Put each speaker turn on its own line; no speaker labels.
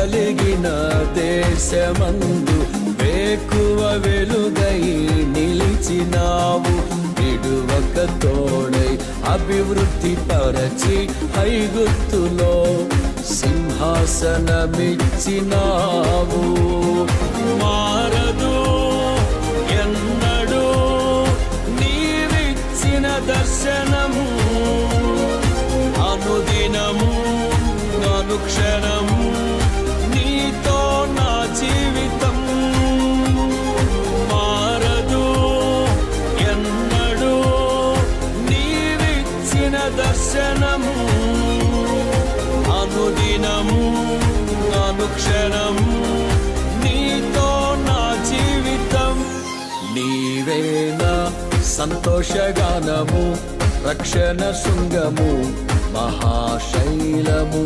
కలిగిన దేశమందు వేకువ వెలుగై నిలిచినావు. విడువక తోడై అభివృద్ధి పరచి ఐగుప్తులో సింహాసనమిచ్చినావు. మారదు ఎన్నడూ నీవిచ్చిన దర్శనము, అనుదినము అనుక్షణము నీతో నా జీవితం. మారదు ఎన్నడూ నీవిచ్చిన దర్శనము, అనుదినము అనుక్షణము నీతో నా జీవితం. నీవే నా సంతోషగానము, రక్షణ శృంగము, మహాశైలము.